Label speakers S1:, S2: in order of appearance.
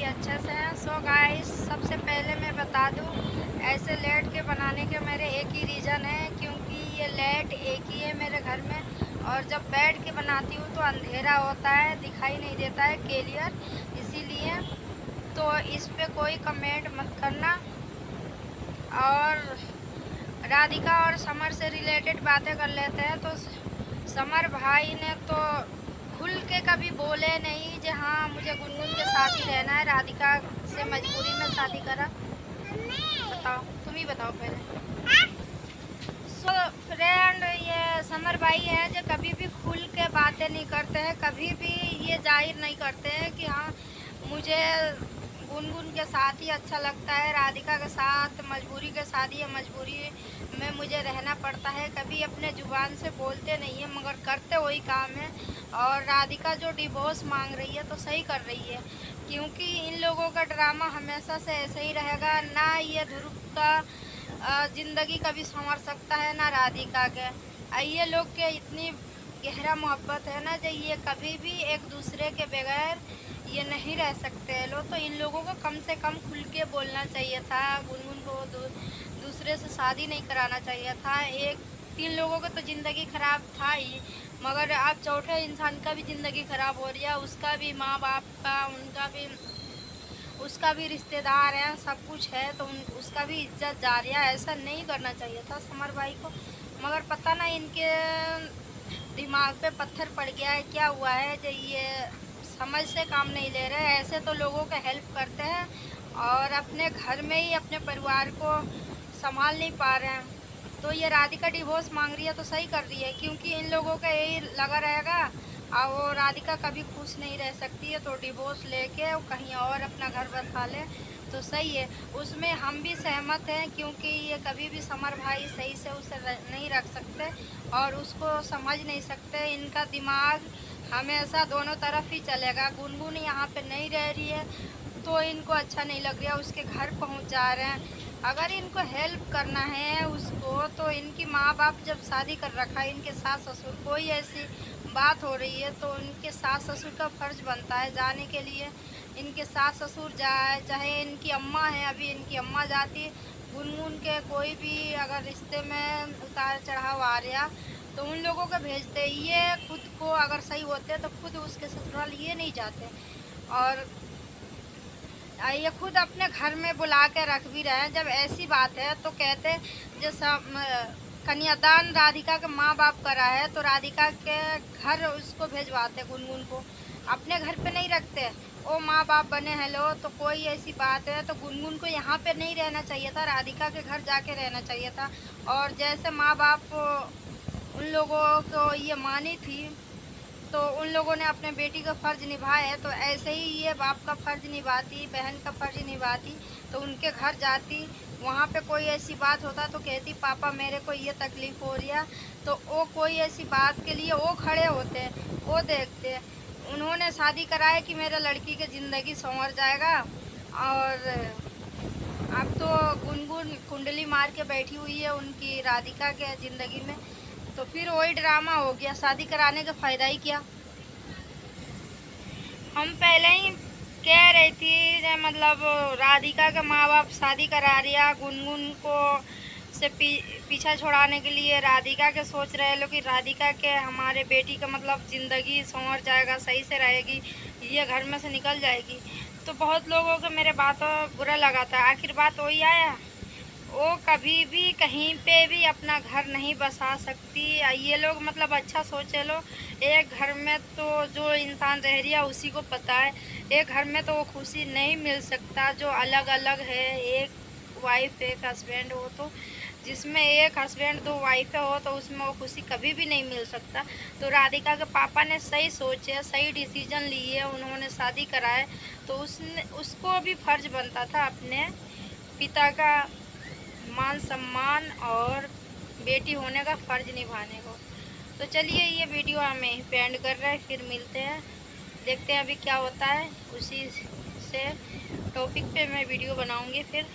S1: अच्छे से हैं। सो गाइस, सबसे पहले मैं बता दूं, ऐसे लेट के बनाने के मेरे एक ही रीज़न है, क्योंकि ये लेट एक ही है मेरे घर में। और जब बैठ के बनाती हूँ तो अंधेरा होता है, दिखाई नहीं देता है क्लियर, इसीलिए। तो इस पे कोई कमेंट मत करना। और राधिका और समर से रिलेटेड बातें कर लेते हैं। तो समर भाई ने तो खुल के कभी बोले नहीं कि हाँ मुझे गुनगुन के साथ ही रहना है, राधिका से मजबूरी में शादी करा। बताओ, तुम ही बताओ पहले। सो फ्रेंड, ये समर भाई है जो कभी भी खुल के बातें नहीं करते हैं, कभी भी ये जाहिर नहीं करते हैं कि हाँ मुझे गुनगुन के साथ ही अच्छा लगता है, राधिका के साथ मजबूरी के शादी है, मजबूरी में मुझे रहना पड़ता है। कभी अपने जुबान से बोलते नहीं है, मगर करते वही काम है। और राधिका जो डिवोर्स मांग रही है तो सही कर रही है, क्योंकि इन लोगों का ड्रामा हमेशा से ऐसे ही रहेगा। ना ये ध्रुव का ज़िंदगी कभी संवर सकता है, ना राधिका के। ये लोग के इतनी गहरा मोहब्बत है ना, जो ये कभी भी एक दूसरे के बगैर ये नहीं रह सकते लोग। तो इन लोगों को कम से कम खुल के बोलना चाहिए था, गुनगुन को दूसरे से शादी नहीं कराना चाहिए था। एक तीन लोगों का तो ज़िंदगी खराब था ही, मगर अब चौथे इंसान का भी ज़िंदगी खराब हो रही है, उसका भी माँ बाप का, उसका भी रिश्तेदार है, सब कुछ है, तो उसका भी इज्जत जा रही है। ऐसा नहीं करना चाहिए था समर भाई को, मगर पता ना इनके दिमाग पे पत्थर पड़ गया है, क्या हुआ है जो ये समझ से काम नहीं ले रहे। ऐसे तो लोगों का हेल्प करते हैं और अपने घर में ही अपने परिवार को संभाल नहीं पा रहे हैं। तो ये राधिका डिवोर्स मांग रही है तो सही कर रही है, क्योंकि इन लोगों का यही लगा रहेगा और वो राधिका कभी खुश नहीं रह सकती है। तो डिवोर्स लेके वो कहीं और अपना घर बसा ले तो सही है। उसमें हम भी सहमत हैं, क्योंकि ये कभी भी समर भाई सही से उसे नहीं रख सकते और उसको समझ नहीं सकते। इनका दिमाग हमेशा दोनों तरफ ही चलेगा। गुनगुन यहाँ पे नहीं रह रही है तो इनको अच्छा नहीं लग रहा, उसके घर पहुँच जा रहे हैं। अगर इनको हेल्प करना है उसको, तो इनकी माँ बाप जब शादी कर रखा है, इनके सास ससुर, कोई ऐसी बात हो रही है तो उनके सास ससुर का फर्ज बनता है जाने के लिए। इनके सास ससुर जाए, चाहे इनकी अम्मा है, अभी इनकी अम्मा जाती, गुनगुन के कोई भी अगर रिश्ते में उतार चढ़ाव आ रहा तो उन लोगों को भेजते। ये खुद को अगर सही होते तो खुद उसके ससुराल ये नहीं जाते। और ये खुद अपने घर में बुला के रख भी रहे हैं। जब ऐसी बात है तो कहते जैसा कन्यादान राधिका के माँ बाप करा है तो राधिका के घर उसको भेजवाते, गुनगुन को अपने घर पे नहीं रखते। वो माँ बाप बने हैं लो, तो कोई ऐसी बात है तो गुनगुन को यहाँ पे नहीं रहना चाहिए था, राधिका के घर जाके रहना चाहिए था। और जैसे माँ बाप उन लोगों को ये मानी थी तो उन लोगों ने अपने बेटी का फ़र्ज़ निभाया है, तो ऐसे ही ये बाप का फ़र्ज़ निभाती, बहन का फ़र्ज़ निभाती, तो उनके घर जाती। वहाँ पे कोई ऐसी बात होता तो कहती पापा मेरे को ये तकलीफ़ हो रही है, तो वो कोई ऐसी बात के लिए वो खड़े होते, वो देखते। उन्होंने शादी कराए कि मेरे लड़की की ज़िंदगी संवर जाएगा। और अब तो गुनगुन कुंडली मार के बैठी हुई है उनकी राधिका के ज़िंदगी में, तो फिर वही ड्रामा हो गया। शादी कराने का फ़ायदा ही क्या। हम पहले ही कह रही थी, मतलब राधिका के माँ बाप शादी करा रिया गुनगुन को से पीछा छुड़ाने के लिए। राधिका के सोच रहे लोग कि राधिका के हमारे बेटी का मतलब ज़िंदगी संवर जाएगा, सही से रहेगी, ये घर में से निकल जाएगी। तो बहुत लोगों को मेरे बातों बुरा लगा था। आखिर बात वही आया, वो कभी भी कहीं पे भी अपना घर नहीं बसा सकती। ये लोग मतलब अच्छा सोचे लो, एक घर में तो जो इंसान रह रही है उसी को पता है, एक घर में तो वो खुशी नहीं मिल सकता जो अलग अलग है। एक वाइफ एक हस्बैंड हो, तो जिसमें एक हस्बैंड दो वाइफें हो तो उसमें वो खुशी कभी भी नहीं मिल सकता। तो राधिका के पापा ने सही सोचे, सही डिसीजन लिए, उन्होंने शादी कराए, तो उसको भी फर्ज बनता था अपने पिता का मान सम्मान और बेटी होने का फ़र्ज़ निभाने को। तो चलिए ये वीडियो हम यहीं पे एंड कर रहे हैं, फिर मिलते हैं, देखते हैं अभी क्या होता है। उसी से टॉपिक पे मैं वीडियो बनाऊंगी फिर।